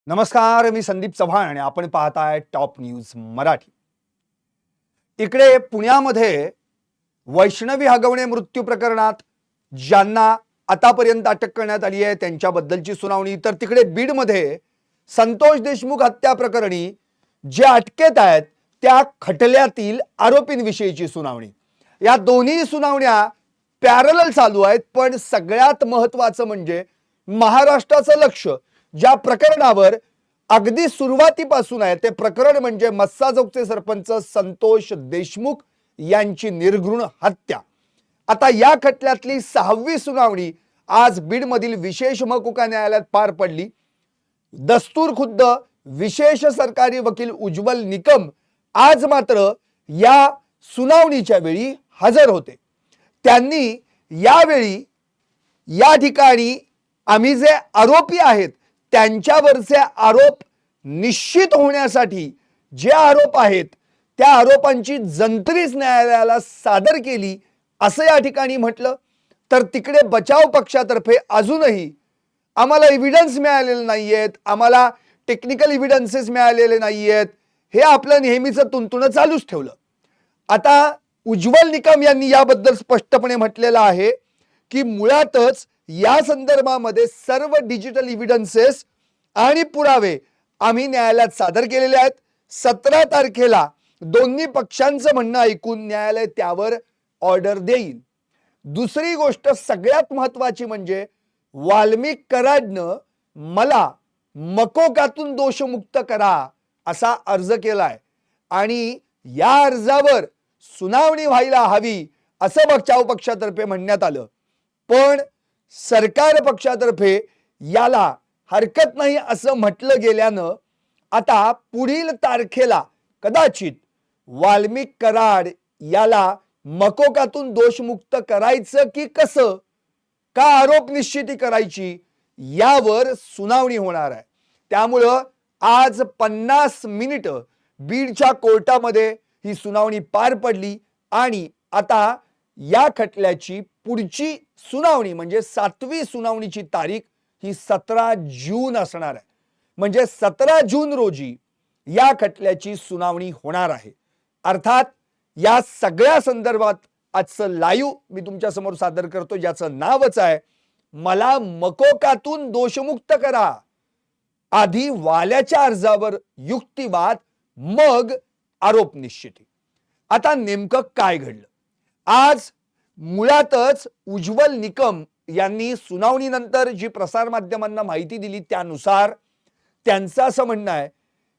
नमस्कार, मी संदीप चव्हाण आणि आपण पाहताय टॉप न्यूज मराठी. इकडे पुण्यामध्ये वैष्णवी हगवणे मृत्यू प्रकरणात ज्यांना आतापर्यंत अटक करण्यात आली आहे त्यांच्याबद्दलची सुनावणी, तर तिकडे बीडमध्ये संतोष देशमुख हत्या प्रकरणी जे अटकेत आहेत त्या खटल्यातील आरोपींविषयीची सुनावणी. या दोन्ही सुनावण्या पॅरलल चालू आहेत, पण सगळ्यात महत्त्वाचं म्हणजे महाराष्ट्राचं लक्ष ज्या प्रकरणावर अगदी सुरुवातीपासून आहे ते प्रकरण म्हणजे मस्साजोगचे सरपंच संतोष देशमुख यांची निर्घृण हत्या. आता या खटल्यातली 6वी सुनावणी आज बीडमधील विशेष महकुमा न्यायालयात पार पडली. दस्तूर खुद्द विशेष सरकारी वकील उज्ज्वल निकम आज मात्र या सुनावणीच्या वेळी हजर होते. त्यांनी यावेळी या ठिकाणी आम्ही जे आरोपी आहेत त्यांच्यावरचे आरोप निश्चित होण्यासाठी जे आरोप आहेत त्या आरोपांची जंत्रीच न्यायालयाला सादर केली असं या ठिकाणी म्हटलं. तर तिकडे बचाव पक्षातर्फे अजूनही आम्हाला एव्हिडन्स मिळालेले नाहीयेत, आम्हाला टेक्निकल एव्हिडन्सेस मिळालेले नाहीयेत, हे आपलं नेहमीचं तुणतुणं चालूच ठेवलं. आता उज्ज्वल निकम यांनी याबद्दल स्पष्टपणे म्हटलेलं आहे की मुळातच या संदर्भामध्ये सर्व डिजिटल एव्हिडन्सेस आणि पुरावे आम्ही न्यायालयात सादर केलेले आहेत. 17 तारखेला दोन्ही पक्षांचं म्हणणं ऐकून न्यायालय त्यावर ऑर्डर देईल. दुसरी गोष्ट सगळ्यात महत्त्वाची म्हणजे वाल्मिक कराडनं मला मकोकातून दोषमुक्त करा असा अर्ज केलाय आणि या अर्जावर सुनावणी व्हायला हवी असं बचाव पक्षातर्फे म्हणण्यात आलं. पण सरकार पक्षातर्फे याला हरकत नाही असं म्हटलं गेल्यानं आता पुढील तारखेला कदाचित वाल्मिक कराड याला मकोकातून दोषमुक्त करायचं की कसं, का आरोप निश्चिती करायची यावर सुनावणी होणार आहे. त्यामुळं आज 50 मिनिटं बीडच्या कोर्टामध्ये ही सुनावणी पार पडली आणि आता या खटल्याची पुढची सुनावणी म्हणजे 7वी सुनावणीची तारीख ही 17 जून असणार आहे. म्हणजे 17 जून रोजी या खटल्याची सुनावणी होणार आहे. अर्थात या सगळ्या संदर्भात आजचं लाईव्ह मी तुमच्या समोर सादर करतो ज्याचं नावच आहे मला मकोकातून दोषमुक्त करा. आधी वाल्याच्या अर्जावर युक्तिवाद मग आरोप निश्चिती. आता नेमकं काय घडलं? आज मुळातच उज्ज्वल निकम यांनी सुनावणीनंतर जी प्रसार माध्यमांना माहिती दिली त्यानुसार त्यांचं असं म्हणणं आहे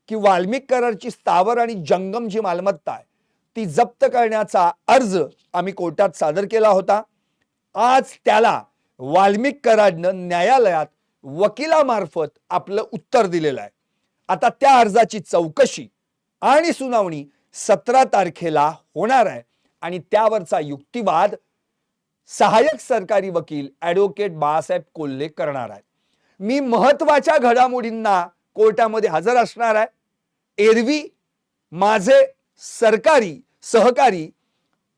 की वाल्मिक कराडची स्थावर आणि जंगम जी मालमत्ता आहे ती जप्त करण्याचा अर्ज आम्ही कोर्टात सादर केला होता. आज त्याला वाल्मिक कराडनं न्यायालयात वकिलामार्फत आपलं उत्तर दिलेलं आहे. आता त्या अर्जाची चौकशी आणि सुनावणी 17 तारखेला होणार आहे आणि त्यावरचा युक्तिवाद सहाय्यक सरकारी वकील ॲडव्होकेट बाळासाहेब कोल्हे करणार आहेत. मी महत्त्वाच्या घडामोडींना कोर्टामध्ये हजर असणार आहे. एरवी माझे सरकारी सहकारी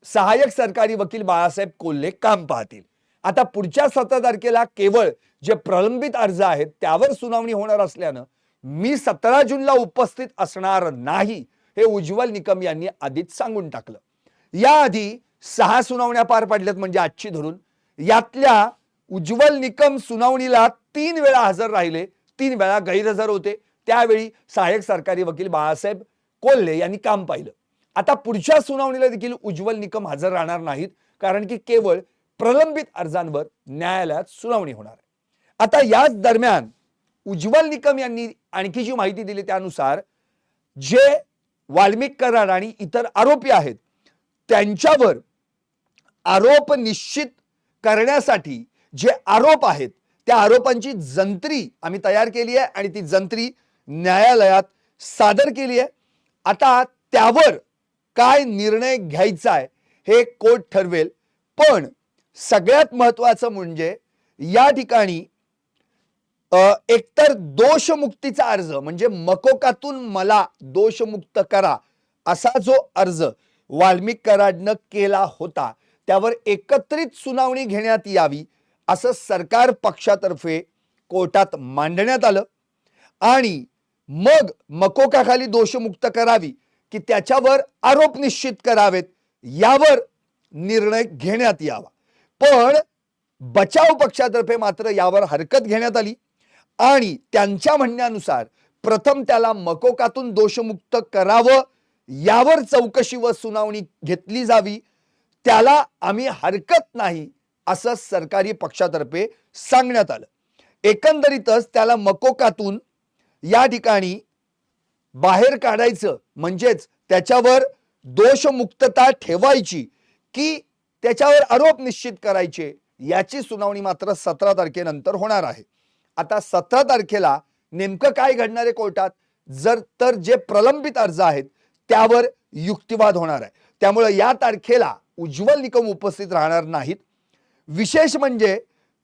सहाय्यक सरकारी वकील बाळासाहेब कोल्हे काम पाहतील. आता पुढच्या 17 तारखेला केवळ जे प्रलंबित अर्ज आहेत त्यावर सुनावणी होणार असल्यानं मी 17 जूनला उपस्थित असणार नाही हे उज्ज्वल निकम यांनी आधीच सांगून टाकलं. याआधी 6 सुनावण्या पार पडल्यात म्हणजे आजची धरून. यातल्या उज्ज्वल निकम सुनावणीला 3 वेळा हजर राहिले, 3 वेळा गैरहजर होते. त्यावेळी सहाय्यक सरकारी वकील बाळासाहेब कोल्हे यांनी काम पाहिलं. आता पुढच्या सुनावणीला देखील उज्ज्वल निकम हजर राहणार नाहीत कारण की केवळ प्रलंबित अर्जांवर न्यायालयात सुनावणी होणार आहे. आता याच दरम्यान उज्ज्वल निकम यांनी आणखी जी माहिती दिली त्यानुसार जे वाल्मिक कराड आणि इतर आरोपी आहेत त्यांच्यावर आरोप निश्चित करण्यासाठी जे आरोप आहेत त्या आरोपांची जंत्री आम्ही तयार केली आहे आणि ती जंत्री न्यायालयात सादर केली आहे. आता त्यावर काय निर्णय घ्यायचा आहे हे कोर्ट ठरवेल. पण सगळ्यात महत्त्वाचं म्हणजे या ठिकाणी एकतर दोषमुक्तीचा अर्ज म्हणजे मकोकातून मला दोषमुक्त करा असा जो अर्ज वाल्मिक कराडनं केला होता त्यावर एकत्रित सुनावणी घेण्यात यावी असं सरकार पक्षातर्फे कोर्टात मांडण्यात आलं. आणि मग मकोकाखाली दोषमुक्त करावी की त्याच्यावर आरोप निश्चित करावेत यावर निर्णय घेण्यात यावा. पण बचाव पक्षातर्फे मात्र यावर हरकत घेण्यात आली आणि त्यांच्या म्हणण्यानुसार प्रथम त्याला मकोकातून दोषमुक्त करावं, यावर चौकशी व सुनावणी घेतली जावी, त्याला आम्ही हरकत नाही असं सरकारी पक्षातर्फे सांगण्यात आलं. एकंदरीतच त्याला मकोकातून या ठिकाणी बाहेर काढायचं म्हणजेच त्याच्यावर दोषमुक्तता ठेवायची की त्याच्यावर आरोप निश्चित करायचे याची सुनावणी मात्र 17 तारखेनंतर होणार आहे. आता 17 तारखेला नेमकं काय घडणार आहे कोर्टात, जर तर जे प्रलंबित अर्ज आहेत त्यावर युक्तिवाद होणार आहे. त्यामुळे या तारखेला उज्ज्वल निकम उपस्थित राहणार नाहीत. विशेष म्हणजे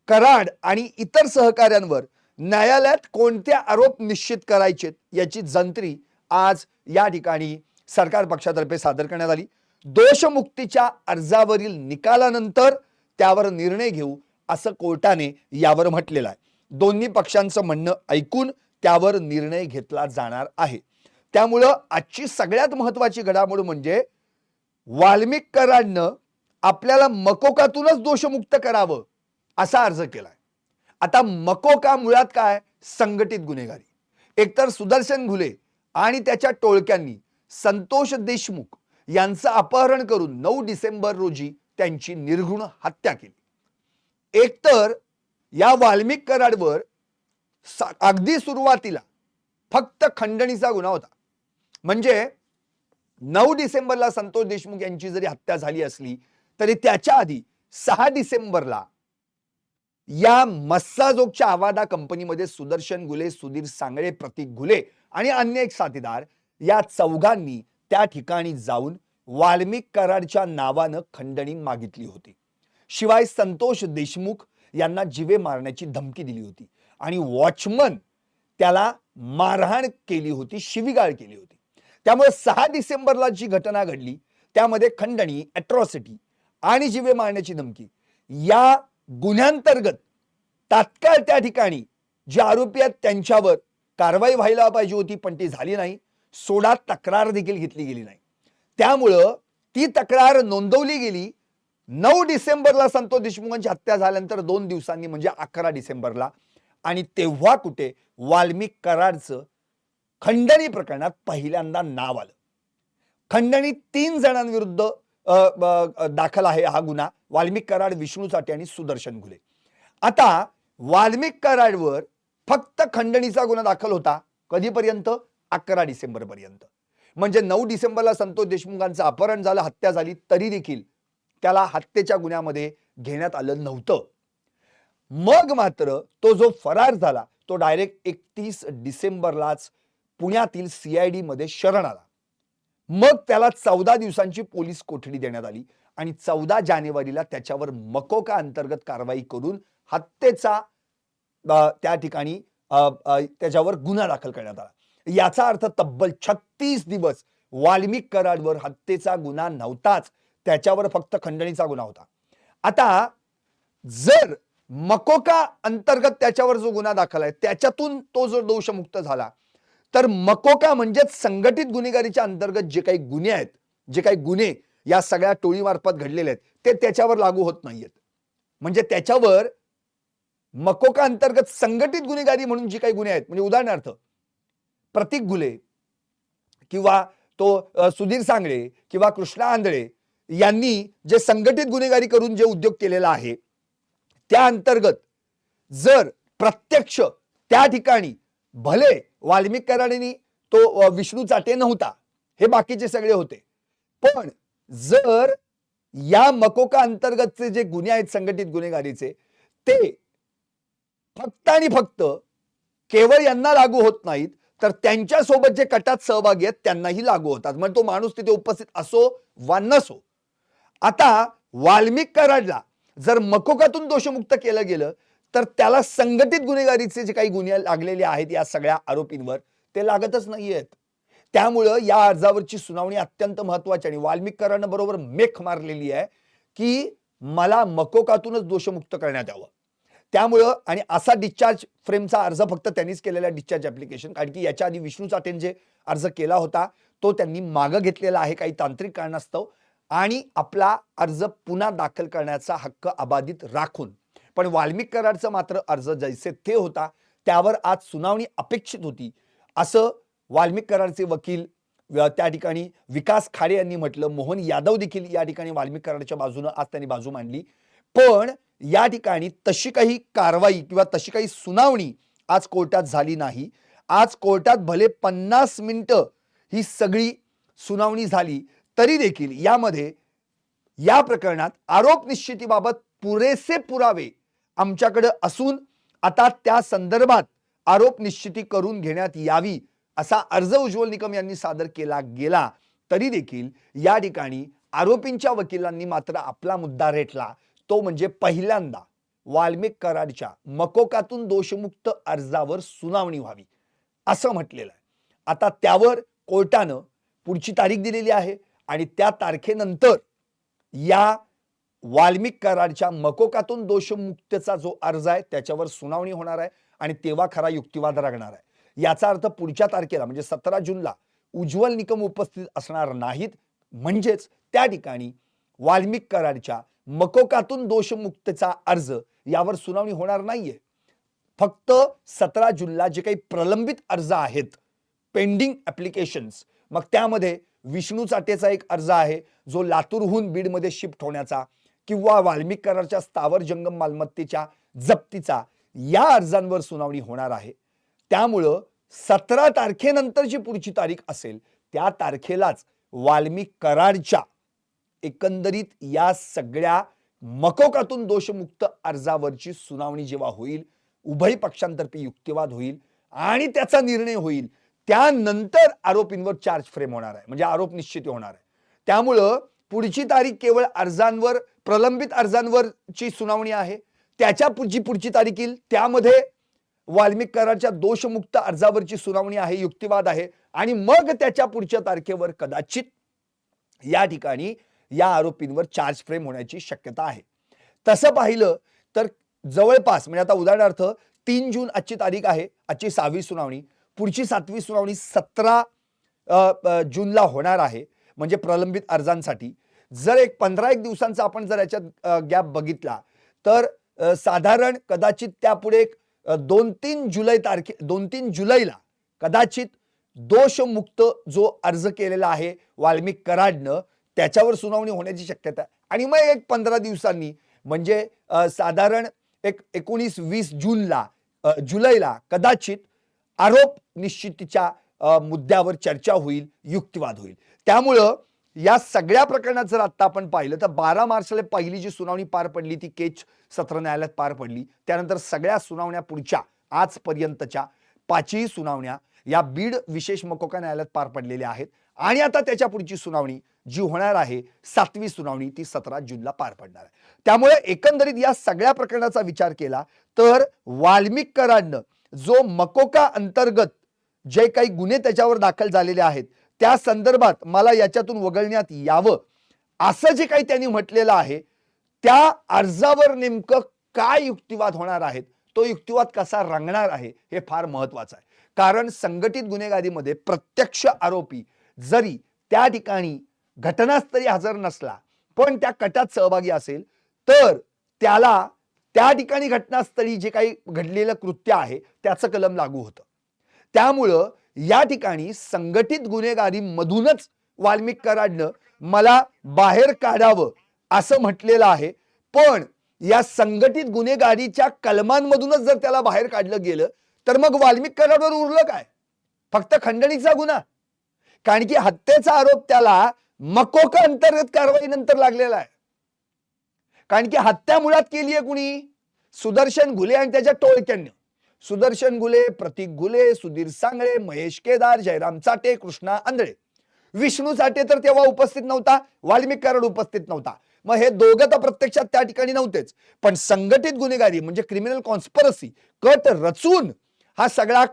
कराड आणि इतर सहकाऱ्यांवर न्यायालयात कोणते आरोप निश्चित करायचे याची जंत्री आज या ठिकाणी सरकार पक्षातर्फे सादर करण्यात आली. दोषमुक्तीच्या अर्जावरील निकालानंतर त्यावर निर्णय घेऊ असं कोर्टाने यावर म्हटलेलं आहे. दोन्ही पक्षांचं म्हणणं ऐकून त्यावर निर्णय घेतला जाणार आहे. त्यामुळं आजची सगळ्यात महत्वाची घडामोड म्हणजे वाल्मिक कराडनं आपल्याला मकोकातूनच दोषमुक्त करावं असा अर्ज केलाय. आता मकोका मुळात काय, संघटित गुन्हेगारी. एकतर सुदर्शन घुले आणि त्याच्या टोळक्यांनी संतोष देशमुख यांचं अपहरण करून 9 डिसेंबर रोजी त्यांची निर्घृण हत्या केली. एकतर या वाल्मिक कराडवर अगदी सुरुवातीला फक्त खंडणीचा गुन्हा होता. म्हणजे 9 डिसेंबरला संतोष देशमुख यांची जरी हत्या झाली असली तरी त्याच्या आधी 6 डिसेंबरला या मस्साजोगच्या आवादा कंपनीमध्ये सुदर्शन घुले, सुधीर सांगळे, प्रतीक घुले आणि अन्य एक साथीदार या चौघांनी त्या ठिकाणी जाऊन वाल्मिक कराडच्या नावानं खंडणी मागितली होती. शिवाय संतोष देशमुख यांना जीवे मारण्याची धमकी दिली होती आणि वॉचमन त्याला मारहाण केली होती, शिवीगाळ केली होती. त्यामुळे 6 डिसेंबरला जी घटना घडली त्यामध्ये खंडणी, अॅट्रॉसिटी आणि जीवे मारण्याची धमकी या गुन्ह्यांतर्गत तात्काळ त्या ठिकाणी जे आरोपी आहेत त्यांच्यावर कारवाई व्हायला पाहिजे होती, पण ती झाली नाही. सोडा तक्रार देखील घेतली गेली नाही. त्यामुळं ती तक्रार नोंदवली गेली 9 डिसेंबरला संतोष देशमुखांची हत्या झाल्यानंतर 2 दिवसांनी म्हणजे 11 डिसेंबरला. आणि तेव्हा कुठे वाल्मिक कराडचं खंडणी प्रकरणात पहिल्यांदा नाव आलं. खंडणी 3 जणांविरुद्ध दाखल आहे हा गुन्हा, वाल्मिक कराड, विष्णू चाटे आणि सुदर्शन घुले. आता वाल्मिक कराडवर फक्त खंडणीचा गुन्हा दाखल होता कधीपर्यंत, 11 डिसेंबर पर्यंत. म्हणजे 9 डिसेंबरला संतोष देशमुखांचं अपहरण झालं, हत्या झाली, तरी देखील त्याला हत्येच्या गुन्ह्यामध्ये घेण्यात आलं नव्हतं. मग मात्र तो जो फरार झाला तो डायरेक्ट 31 डिसेंबरलाच पुण्यातील CID मध्ये शरण आला. मग त्याला 14 दिवसांची पोलीस कोठडी देण्यात आली आणि 14 जानेवारीला त्याच्यावर मकोका अंतर्गत कारवाई करून हत्येचा त्या ठिकाणी त्याच्यावर गुन्हा दाखल करण्यात आला. याचा अर्थ तब्बल 36 दिवस वाल्मिक कराडवर हत्येचा गुन्हा नव्हताच, त्याच्यावर फक्त खंडणीचा गुन्हा होता. आता जर मकोका अंतर्गत त्याच्यावर जो गुन्हा दाखल आहे त्याच्यातून तो जो दोषमुक्त झाला तर मकोका म्हणजेच संघटित गुन्हेगारीच्या अंतर्गत जे काही गुन्हे आहेत, जे काही गुन्हे या सगळ्या टोळीमार्फत घडलेले आहेत ते त्याच्यावर लागू होत नाहीयेत. म्हणजे त्याच्यावर मकोका अंतर्गत संघटित गुन्हेगारी म्हणून जे काही गुन्हे आहेत, म्हणजे उदाहरणार्थ प्रतीक घुले किंवा तो सुधीर सांगळे किंवा कृष्णा आंधळे यांनी जे संघटित गुन्हेगारी करून जे उद्योग केलेला आहे त्या अंतर्गत जर प्रत्यक्ष त्या ठिकाणी भले वाल्मिक कराडांनी तो विष्णू चाटे नव्हता, हे बाकीचे सगळे होते, पण जर या मकोका अंतर्गतचे जे गुन्हे आहेत संघटित गुन्हेगारीचे ते फक्त आणि फक्त केवळ यांना लागू होत नाहीत तर त्यांच्या सोबत जे कटात सहभागी आहेत त्यांनाही लागू होतात. म्हणजे तो माणूस तिथे उपस्थित असो वा नसो. आता वाल्मिक कराडला जर मकोकातून दोषमुक्त केलं गेलं तर त्याला संघटित गुन्हेगारीचे जे काही गुन्हे लागलेले आहेत या सगळ्या आरोपींवर ते लागतच नाहीयेत. त्यामुळं या अर्जावरची सुनावणी अत्यंत महत्वाची आणि वाल्मिक कराडनं बरोबर मेख मारलेली आहे की मला मकोकातूनच दोषमुक्त करण्यात यावं. त्यामुळं आणि असा डिस्चार्ज फ्रेमचा अर्ज फक्त त्यांनीच केलेला डिस्चार्ज ऍप्लिकेशन, कारण की याच्या आधी विष्णू चाटेने जे अर्ज केला होता तो त्यांनी मागं घेतलेला आहे काही तांत्रिक कारणास्तव, आणि आपला अर्ज पुन्हा दाखल करण्याचा हक्क अबाधित राखून. पण वाल्मिक कराडचा मात्र अर्ज जैसे थे होता त्यावर आज सुनावणी अपेक्षित होती असं वाल्मिक कराडचे वकील त्या ठिकाणी विकास खाडे यांनी म्हटलं. मोहन यादव देखील या ठिकाणी वाल्मिक कराडच्या बाजूने आज त्यांनी बाजू मांडली. पण या ठिकाणी तशी काही कारवाई किंवा तशी काही सुनावणी आज कोर्टात झाली नाही. आज कोर्टात भले 50 मिनिटं ही सगळी सुनावणी झाली तरी देखील यामध्ये या प्रकरणात आरोप निश्चितीबाबत पुरेसे पुरावे आमच्याकडे असून आता त्या संदर्भात आरोप निश्चिती करून घेण्यात यावी असा अर्ज उज्ज्वल निकम यांनी सादर केला गेला तरी देखील या ठिकाणी आरोपींच्या वकिलांनी मात्र आपला मुद्दा रेटला. तो म्हणजे पहिल्यांदा वाल्मिक कराडच्या मकोकातून दोषमुक्त अर्जावर सुनावणी व्हावी असं म्हटलेलं आहे. आता त्यावर कोर्टानं पुढची तारीख दिलेली आहे आणि त्या तारखेनंतर या वाल्मिक कराडच्या मकोकातून दोषमुक्तचा जो अर्ज आहे त्याच्यावर सुनावणी होणार आहे आणि तेव्हा खरा युक्तिवाद लागणार आहे. याचा अर्थ पुढच्या तारखेला म्हणजे 17 जूनला उज्ज्वल निकम उपस्थित असणार नाहीत, म्हणजेच त्या ठिकाणी वाल्मिक कराडच्या मकोकातून दोषमुक्तचा अर्ज यावर सुनावणी होणार नाहीये. फक्त 17 जूनला जे काही प्रलंबित अर्ज आहेत पेंडिंग ऍप्लिकेशन्स, मग त्यामध्ये विष्णू चाटेचा एक अर्ज आहे जो लातूरहून बीडमध्ये शिफ्ट होण्याचा किंवा वाल्मिक कराडच्या स्थावर जंगम मालमत्तेच्या जप्तीचा, या अर्जांवर सुनावणी होणार आहे. त्यामुळं 17 तारखेनंतरची पुढची तारीख असेल त्या तारखेलाच वाल्मिक कराडच्या एकंदरीत या सगळ्या मकोकातून दोषमुक्त अर्जावरची सुनावणी जेव्हा होईल, उभय पक्षांतर्फे युक्तिवाद होईल आणि त्याचा निर्णय होईल, त्यानंतर आरोपींवर चार्ज फ्रेम होणार आहे, म्हणजे आरोप निश्चिती होणार आहे. त्यामुळं पुढची तारीख केवळ अर्जांवर, प्रलंबित अर्जांवरची सुनावणी आहे. त्याच्या पुढची तारीख येईल त्यामध्ये वाल्मिक कराडच्या दोषमुक्त अर्जावरची सुनावणी आहे, युक्तिवाद आहे, आणि मग त्याच्या पुढच्या तारखेवर कदाचित या ठिकाणी या आरोपींवर चार्ज फ्रेम होण्याची शक्यता आहे. तसं पाहिलं तर जवळपास म्हणजे आता उदाहरणार्थ 3 जून आजची तारीख आहे, आजची 6वी सुनावणी, पुढची 7वी सुनावणी 17 जूनला होणार आहे. म्हणजे प्रलंबित अर्जांसाठी जर एक 15 दिवसांचा आपण जर याच्यात गॅप बघितला तर साधारण कदाचित त्यापुढे 2-3 जुलैला कदाचित दोषमुक्त जो अर्ज केलेला आहे वाल्मिक कराडनं त्याच्यावर सुनावणी होण्याची शक्यता आहे. आणि मग एक 15 दिवसांनी म्हणजे साधारण एक 19-20 जुलैला कदाचित आरोप निश्चितीच्या मुद्द्यावर चर्चा होईल, युक्तिवाद होईल. त्यामुळं या सगळ्या प्रकरणात जर आता आपण पाहिलं तर 12 मार्चला पहिली जी सुनावणी पार पडली ती केच सत्र न्यायालयात पार पडली. त्यानंतर सगळ्या सुनावण्या पुढच्या आजपर्यंतच्या 5ही सुनावण्या या बीड विशेष मकोका न्यायालयात पार पडलेल्या आहेत आणि आता त्याच्या पुढची सुनावणी जी होणार आहे 7वी सुनावणी ती 17 जूनला पार पडणार आहे. त्यामुळे एकंदरीत या सगळ्या प्रकरणाचा विचार केला तर वाल्मिक कराडनं जो मकोका अंतर्गत जे काही गुन्हे त्याच्यावर दाखल झालेले आहेत त्या संदर्भात मला याच्यातून वगळण्यात यावं असं जे काही त्यांनी म्हटलेलं आहे त्या अर्जावर नेमकं काय युक्तिवाद होणार आहेत, तो युक्तिवाद कसा रंगणार आहे हे फार महत्वाचं आहे. कारण संघटित गुन्हेगारीमध्ये प्रत्यक्ष आरोपी जरी त्या ठिकाणी घटनास्थळी हजर नसला पण त्या कटात सहभागी असेल तर त्याला त्या ठिकाणी घटनास्थळी जे काही घडलेलं कृत्य आहे त्याचं कलम लागू होतं. त्यामुळं या ठिकाणी संघटित गुन्हेगारी मधूनच वाल्मिक कराडनं मला बाहेर काढावं असं म्हटलेलं आहे. पण या संघटित गुन्हेगारीच्या कलमांमधूनच जर त्याला बाहेर काढलं गेलं तर मग वाल्मिक कराडवर उरलं काय? फक्त खंडणीचा गुन्हा. कारण की हत्येचा आरोप त्याला मकोका अंतर्गत कारवाईनंतर लागलेला आहे. कारण की हत्या मुळात केली आहे कुणी? सुदर्शन घुले आणि त्याच्या टोळक्यांनी. सुदर्शन घुले, प्रतीक घुले, सुधीर सांगळे, महेश केदार, जयराम चाटे, कृष्णा आंधळे. विष्णू चाटे तर तेव्हा उपस्थित नव्हता, वाल्मिक कराड उपस्थित नव्हता. मग हे दोघं तर प्रत्यक्षात त्या ठिकाणी नव्हतेच. पण संघटित गुन्हेगारी म्हणजे क्रिमिनल कॉन्स्पिरसी कट रचून हा सगळा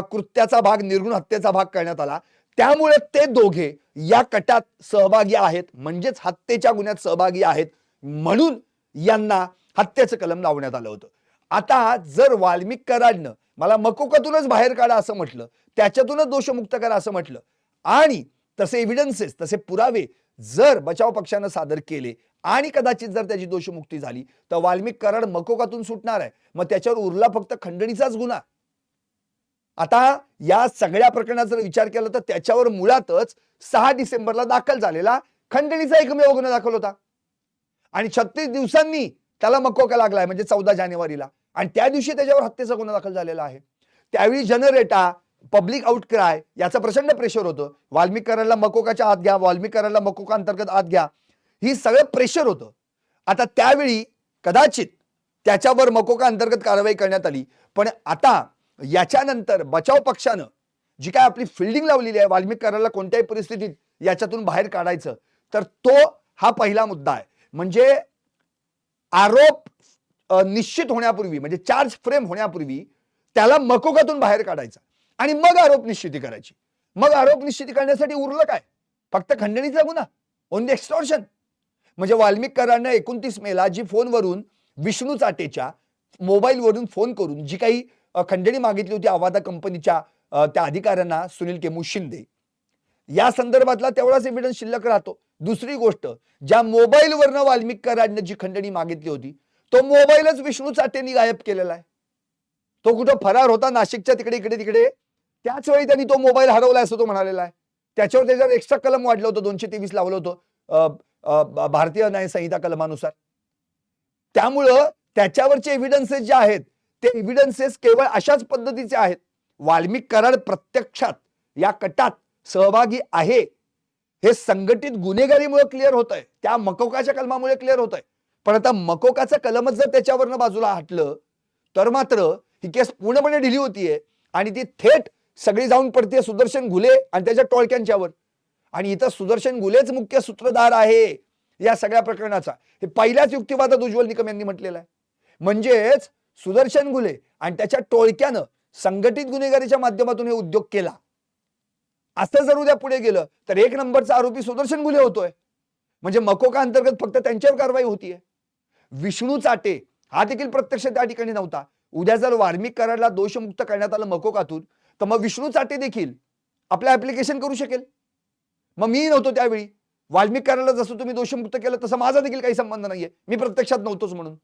कृत्याचा भाग, निर्गुण हत्येचा भाग करण्यात आला. त्यामुळे ते दोघे या कटात सहभागी आहेत, म्हणजेच हत्येच्या गुन्ह्यात सहभागी आहेत, म्हणून यांना हत्येचं कलम लावण्यात आलं होतं. आता जर वाल्मिक कराडनं मला मकोकातूनच बाहेर काढा असं म्हटलं, त्याच्यातूनच दोषमुक्त करा असं म्हटलं आणि तसे एव्हिडन्सेस, तसे पुरावे जर बचाव पक्षानं सादर केले आणि कदाचित जर त्याची दोषमुक्ती झाली तर वाल्मिक कराड मकोकातून सुटणार आहे. मग त्याच्यावर उरला फक्त खंडणीचाच गुन्हा. आता या सगळ्या प्रकरणाचा जर विचार केला तर त्याच्यावर मुळातच 6 डिसेंबरला दाखल झालेला खंडणीचा एकमेव गुन्हा दाखल होता आणि 36 दिवसांनी त्याला मकोका लागलाय, म्हणजे 14 जानेवारीला, आणि त्या दिवशी त्याच्यावर हत्येचा गुन्हा दाखल झालेला आहे. त्यावेळी जनरेटा, पब्लिक आउटक्राय याचं प्रचंड प्रेशर होतं. वाल्मिक कराडला मकोकाच्या आत घ्या, वाल्मिक कराडला मकोका अंतर्गत आत घ्या, ही सगळं प्रेशर होतं. आता त्यावेळी कदाचित त्याच्यावर मकोका अंतर्गत कारवाई करण्यात आली, पण आता याच्यानंतर बचाव पक्षानं जी काय आपली फिल्डिंग लावलेली आहे वाल्मिक कराडला कोणत्याही परिस्थितीत याच्यातून बाहेर काढायचं, तर तो हा पहिला मुद्दा आहे. म्हणजे आरोप निश्चित होण्यापूर्वी, म्हणजे चार्ज फ्रेम होण्यापूर्वी त्याला मकोकातून बाहेर काढायचा आणि मग आरोप निश्चिती करायची. मग आरोप निश्चिती करण्यासाठी उरलं काय? फक्त खंडणीचा गुन्हा, ओन्ली एक्स्टॉर्शन. म्हणजे वाल्मिक कराडनं 29 मेला जी फोनवरून विष्णू चाटेच्या मोबाईलवरून फोन करून जी काही खंडणी मागितली होती अवादा कंपनीच्या त्या अधिकाऱ्यांना, सुनील केमू शिंदे, या संदर्भातला तेवढाच एव्हिडन्स शिल्लक राहतो. दुसरी गोष्ट, ज्या मोबाईलवरनं वाल्मिक कराडनं जी खंडणी मागितली होती तो मोबाईलच विष्णू चाटेंनी गायब केलेला आहे. तो कुठं फरार होता नाशिकच्या तिकडे इकडे तिकडे, त्याच वेळी त्यांनी तो मोबाईल हरवला असं तो म्हणालेला आहे. त्याच्यावर एक्स्ट्रा कलम वाढलं होतं, 223 लावलं होतं भारतीय न्याय संहिता कलमानुसार. त्यामुळं त्याच्यावरचे एव्हिडन्सेस जे आहेत ते एव्हिडन्सेस केवळ अशाच पद्धतीचे आहेत. वाल्मिक कराड प्रत्यक्षात या कटात सहभागी आहे हे संघटित गुन्हेगारीमुळे क्लिअर होत आहे, त्या मकोकाच्या कलमामुळे क्लिअर होत आहे. पण आता मकोकाचं कलमच जर त्याच्यावरनं बाजूला हटलं तर मात्र ही केस पूर्णपणे ढिली होतीये आणि ती थेट सगळी जाऊन पडते सुदर्शन घुले आणि त्याच्या टोळक्यांच्यावर. आणि इथं सुदर्शन घुलेच मुख्य सूत्रधार आहे या सगळ्या प्रकरणाचा, हे पहिल्याच युक्तिवादात उज्ज्वल निकम यांनी म्हटलेलं आहे. म्हणजेच सुदर्शन घुले आणि त्याच्या टोळक्यानं संघटित गुन्हेगारीच्या माध्यमातून हे उद्योग केला, असं जर उद्या पुढे गेलं तर एक नंबरचा आरोपी सुदर्शन घुले होतोय. म्हणजे मकोका अंतर्गत फक्त त्यांच्यावर कारवाई होतीये. विष्णू चाटे हा देखील प्रत्यक्ष त्या ठिकाणी नव्हता. उद्या जर वाल्मिक कराडला दोषमुक्त करण्यात आलं मकोकातून तर मग विष्णू चाटे देखील आपलं ऍप्लिकेशन करू शकेल. मग मी नव्हतो त्यावेळी, वाल्मिक कराडला जसं तुम्ही दोषमुक्त केलं तसं माझा देखील काही संबंध नाहीये, मी प्रत्यक्षात नव्हतोच म्हणून.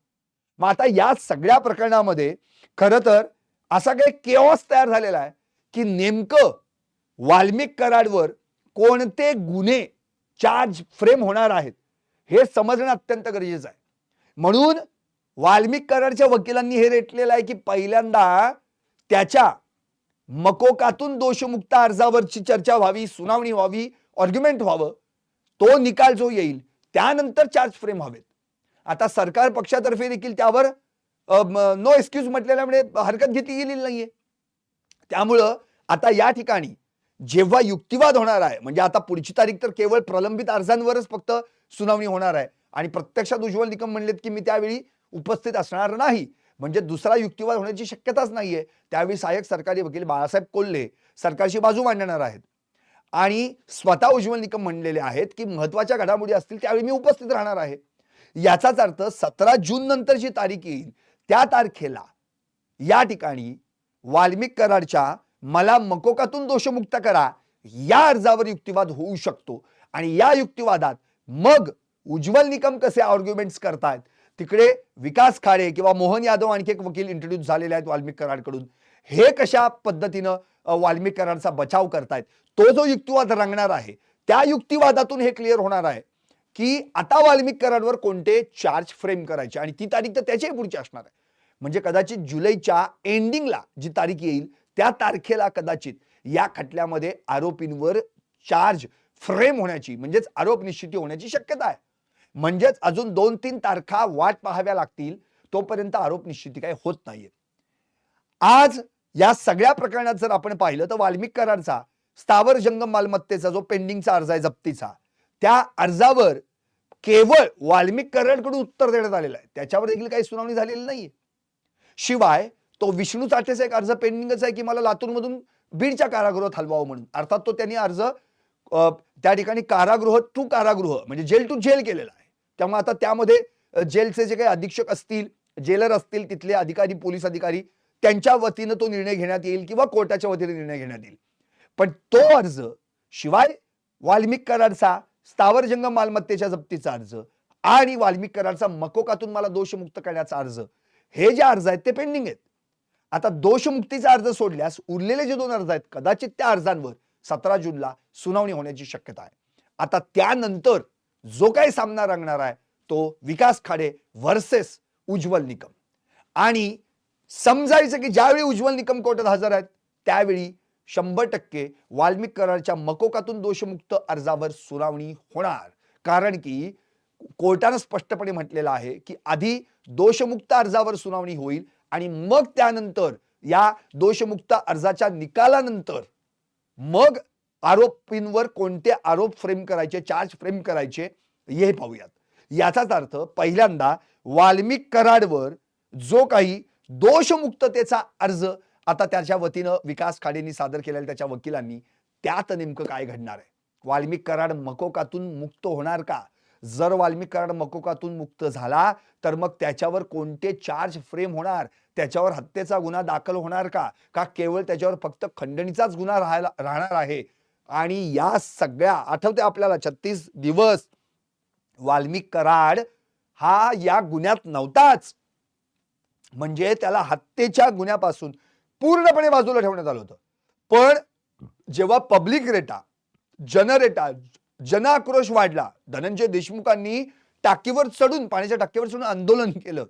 मग आता या सगळ्या प्रकरणामध्ये खरं तर असा काही केओस तयार झालेला आहे की नेमकं वाल्मिक कराडवर कोणते गुन्हे चार्ज फ्रेम होणार आहेत हे समजणं अत्यंत गरजेचं आहे. म्हणून वाल्मिक कराडच्या वकिलांनी हे रेटलेलं आहे की पहिल्यांदा त्याच्या मकोकातून दोषमुक्त अर्जावरची चर्चा व्हावी, सुनावणी व्हावी, आर्ग्युमेंट व्हावं, तो निकाल जो येईल त्यानंतर चार्ज फ्रेम व्हावेत. आता सरकार पक्षातर्फे देखील त्यावर नो एक्सक्यूज म्हटलेल्यामुळे हरकत घेतली गेलेली नाहीये. त्यामुळं आता या ठिकाणी जेव्हा युक्तिवाद होणार आहे, म्हणजे आता पुढची तारीख तर केवळ प्रलंबित अर्जांवरच फक्त सुनावणी होणार आहे आणि प्रत्यक्षात उज्ज्वल निकम म्हणलेत की मी त्यावेळी उपस्थित असणार नाही, म्हणजे दुसरा युक्तिवाद होण्याची शक्यताच नाहीये. त्यावेळी सहाय्यक सरकारी वकील बाळासाहेब कोल्हे सरकारची बाजू मांडणार आहेत आणि स्वतः उज्ज्वल निकम म्हणलेले आहेत की महत्वाच्या घडामोडी असतील त्यावेळी मी उपस्थित राहणार आहे. याचाच अर्थ 17 जून नंतर जी तारीख येईल त्या तारखेला या ठिकाणी वाल्मिक कराडच्या मला मकोकातून दोषमुक्त करा या अर्जावर युक्तिवाद होऊ शकतो आणि या युक्तिवादात मग उज्ज्वल निकम कसे आर्ग्युमेंट्स करतात, तिकडे विकास खाडे किंवा मोहन यादव आणखी एक वकील इंट्रोड्यूस झालेले आहेत वाल्मिक कराडकडून, हे कशा पद्धतीनं वाल्मिक कराडचा बचाव करतायत, तो जो युक्तिवाद रंगणार आहे त्या युक्तिवादातून हे क्लिअर होणार आहे की आता वाल्मिक कराडवर कोणते चार्ज फ्रेम करायचे आणि ती तारीख तर त्याच्याही पुढची असणार आहे. म्हणजे कदाचित जुलैच्या एंडिंगला जी तारीख येईल त्या तारखेला कदाचित या खटल्यामध्ये आरोपींवर चार्ज फ्रेम होण्याची, म्हणजेच आरोप निश्चिती होण्याची शक्यता आहे. म्हणजेच अजून 2-3 तारखा वाट पाहाव्या लागतील, तोपर्यंत आरोप निश्चिती काही होत नाहीये. आज या सगळ्या प्रकरणात जर आपण पाहिलं तर वाल्मिक कराडचा स्थावर जंगम मालमत्तेचा जो पेंडिंगचा अर्ज आहे जप्तीचा, त्या अर्जावर केवळ वाल्मिक कराडकडून उत्तर देण्यात आलेलं आहे, त्याच्यावर देखील काही सुनावणी झालेली नाहीये. शिवाय तो विष्णू चाटेचा एक अर्ज पेंडिंगच आहे की मला लातूरमधून बीडच्या कारागृहात हलवावं म्हणून, अर्थात तो त्यांनी अर्ज त्या ठिकाणी कारागृह टू कारागृह म्हणजे जेल टू जेल केलेला आहे. त्यामुळे आता त्यामध्ये जेलचे जे काही अधीक्षक असतील जेलर असतील तिथले अधिकारी, पोलीस अधिकारी त्यांच्या वतीनं तो निर्णय घेण्यात येईल किंवा कोर्टाच्या वतीने निर्णय घेण्यात येईल. पण तो अर्ज शिवाय वाल्मिक कराडचा स्थावर जंगम मालमत्तेच्या जप्तीचा अर्ज आणि वाल्मिक कराडचा मकोकातून मला दोषमुक्त करण्याचा अर्ज, हे जे अर्ज आहेत ते पेंडिंग आहेत. आता दोषमुक्तीचा अर्ज सोडल्यास उरलेले जे 2 अर्ज आहेत कदाचित त्या अर्जांवर 17 जूनला सुनावणी होण्याची शक्यता आहे. आता त्यानंतर जो काही सामना रंगणार आहे तो विकास खाडे व्हर्सेस उज्ज्वल निकम. आणि समजायचं की ज्यावेळी उज्ज्वल निकम कोर्टात हजर आहेत त्यावेळी 100% वाल्मिक कराडच्या मकोकातून दोषमुक्त अर्जावर सुनावणी होणार. कारण की कोर्टानं स्पष्टपणे म्हटलेलं आहे की आधी दोषमुक्त अर्जावर सुनावणी होईल आणि मग त्यानंतर या दोषमुक्त अर्जाच्या निकालानंतर मग आरोपींवर कोणते आरोप फ्रेम करायचे, चार्ज फ्रेम करायचे हे पाहूयात. याचाच अर्थ पहिल्यांदा वाल्मिक कराडवर जो काही दोषमुक्ततेचा अर्ज आता त्याच्या वतीनं विकास खाडेंनी सादर केलेला त्याच्या वकिलांनी, त्यात नेमकं काय घडणार आहे? वाल्मिक कराड मकोकातून मुक्त होणार का? जर वाल्मिक कराड मकोकातून मुक्त झाला तर मग त्याच्यावर कोणते चार्ज फ्रेम होणार? त्याच्यावर हत्येचा गुन्हा दाखल होणार का? का केवळ त्याच्यावर फक्त खंडणीचाच गुन्हा राहणार आहे? आणि या सगळ्या आठवते आपल्याला 36 दिवस वाल्मिक कराड हा या गुन्ह्यात नव्हताच. म्हणजे त्याला हत्येच्या गुन्ह्यापासून पूर्णपणे बाजूला ठेवण्यात आलं होतं. पण जेव्हा पब्लिक रेटा, जनरेटा, जनआक्रोश वाढला, धनंजय देशमुखांनी टाकीवर चढून, पाण्याच्या टाकीवर चढून आंदोलन केलं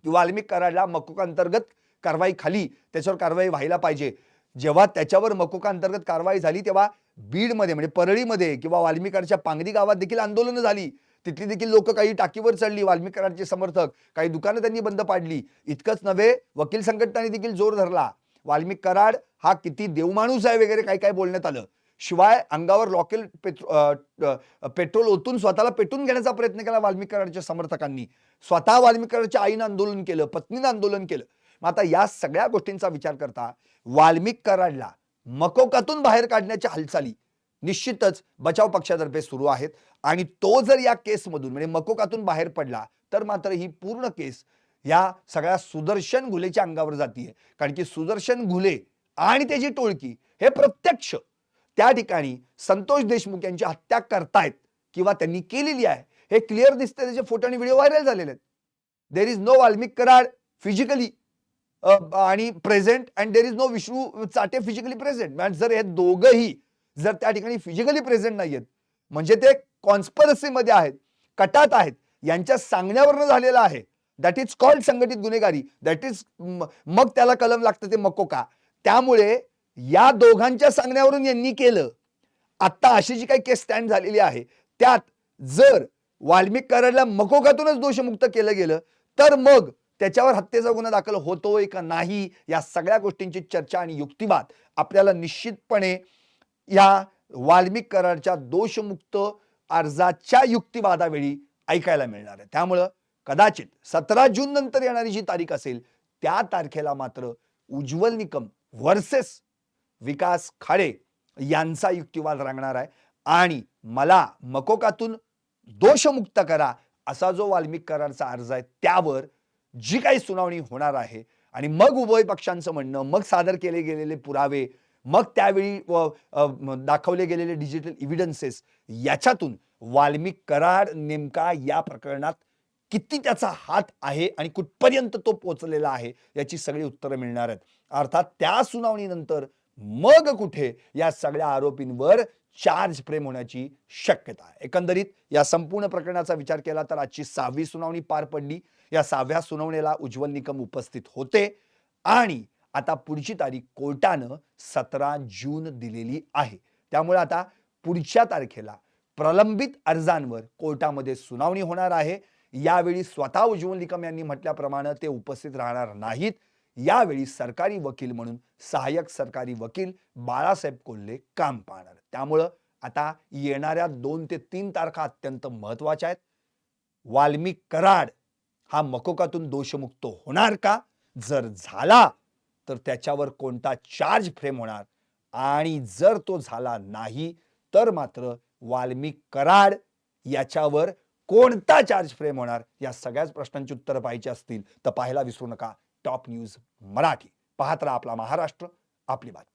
की वाल्मिक कराडला मकोका अंतर्गत कारवाई खाली त्याच्यावर कारवाई व्हायला पाहिजे. जेव्हा त्याच्यावर मकोका अंतर्गत कारवाई झाली तेव्हा बीडमध्ये म्हणजे परळीमध्ये किंवा वाल्मिक कराडच्या पांगरी गावात देखील आंदोलनं झाली. तिथली देखील लोक काही टाकीवर चढली, वाल्मिक कराडचे समर्थक, काही दुकानं त्यांनी बंद पाडली. इतकंच नव्हे, वकील संघटनांनी देखील जोर धरला. वाल्मिक कराड हा किती देवमाणूस आहे वगैरे काय काय बोलण्यात आलं. शिवाय अंगावर रॉकेल पेट्रोल ओतून स्वतःला पेटून घेण्याचा प्रयत्न केला वाल्मिक कराडच्या समर्थकांनी. स्वतः वाल्मिक कराडच्या आईनं आंदोलन केलं, पत्नीनं आंदोलन केलं. मग आता या सगळ्या गोष्टींचा विचार करता वाल्मिक कराडला मकोकातून बाहेर काढण्याच्या हालचाली निश्चितच बचाव पक्षातर्फे सुरू आहेत. आणि तो जर या केसमधून म्हणजे मकोकातून बाहेर पडला तर मात्र ही पूर्ण केस या सगळ्या सुदर्शन घुलेच्या अंगावर जातीये. कारण की सुदर्शन घुले आणि त्याची टोळकी हे प्रत्यक्ष त्या ठिकाणी संतोष देशमुख यांची हत्या करतायत किंवा त्यांनी केलेली आहे हे क्लिअर दिसते. त्याचे फोटो आणि व्हिडिओ व्हायरल झालेले आहेत. There is no Valmik Karad physically आणि present and there is no Vishnu Chate physically present. जर हे दोघंही जर त्या ठिकाणी फिजिकली प्रेझेंट नाहीयेत म्हणजे ते कॉन्स्पिरसी मध्ये आहेत, कटात आहेत, यांच्या सांगण्यावरनं झालेलं आहे. दॅट इज कॉल्ड संघटित गुन्हेगारी. दॅट इज मग त्याला कलम लागतं ते मकोका. त्यामुळे या दोघांच्या सांगण्यावरून यांनी केलं. आता अशी जी काही केस स्टँड झालेली आहे त्यात जर वाल्मिक कराडला मकोकातूनच दोषमुक्त केलं गेलं तर मग त्याच्यावर हत्येचा गुन्हा दाखल होतोय का नाही या सगळ्या गोष्टींची चर्चा आणि युक्तिवाद आपल्याला निश्चितपणे या वाल्मिक कराडच्या दोषमुक्त अर्जाच्या युक्तिवादावेळी ऐकायला मिळणार आहे. त्यामुळं कदाचित 17 जून नंतर येणारी जी तारीख असेल त्या तारखेला मात्र उज्ज्वल निकम व्हर्सेस विकास खाडे यांचा युक्तिवाद रंगणार आहे. आणि मला मकोकातून दोषमुक्त करा असा जो वाल्मिक कराडचा अर्ज आहे त्यावर जी काही सुनावणी होणार आहे आणि मग उभय पक्षांचं म्हणणं, मग सादर केले गेलेले पुरावे, मग त्यावेळी दाखवले गेलेले डिजिटल एव्हिडन्सेस याच्यातून वाल्मिक कराड नेमका या प्रकरणात किती त्याचा हात आहे आणि कुठपर्यंत तो पोहोचलेला आहे याची सगळी उत्तरं मिळणार आहेत. अर्थात त्या सुनावणीनंतर मग कुठे या सगळ्या आरोपींवर चार्ज फ्रेम होण्याची शक्यता आहे. एकंदरीत या संपूर्ण प्रकरणाचा विचार केला तर आजची 6वी सुनावणी पार पडली. या 6व्या सुनावणीला उज्ज्वल निकम उपस्थित होते आणि आता पुढची तारीख कोर्टानं 17 जून दिलेली आहे. त्यामुळे आता पुढच्या तारखेला प्रलंबित अर्जांवर कोर्टामध्ये सुनावणी होणार आहे. यावेळी स्वतः उज्ज्वल निकम यांनी म्हटल्याप्रमाणे ते उपस्थित राहणार नाहीत. यावेळी सरकारी वकील म्हणून सहाय्यक सरकारी वकील बाळासाहेब कोल्हे काम पाहणार. त्यामुळं आता येणाऱ्या 2 ते 3 तारखा अत्यंत महत्वाच्या आहेत. वाल्मिक कराड हा मकोकातून दोषमुक्त होणार का? जर झाला तर त्याच्यावर कोणता चार्ज फ्रेम होणार आणि जर तो झाला नाही तर मात्र वाल्मिक कराड याच्यावर कोणता चार्ज फ्रेम होणार, या सगळ्याच प्रश्नांची उत्तरं पाहायची असतील तर पाहायला विसरू नका टॉप न्यूज मराठी. पाहत राहा आपला महाराष्ट्र, आपली बातमी.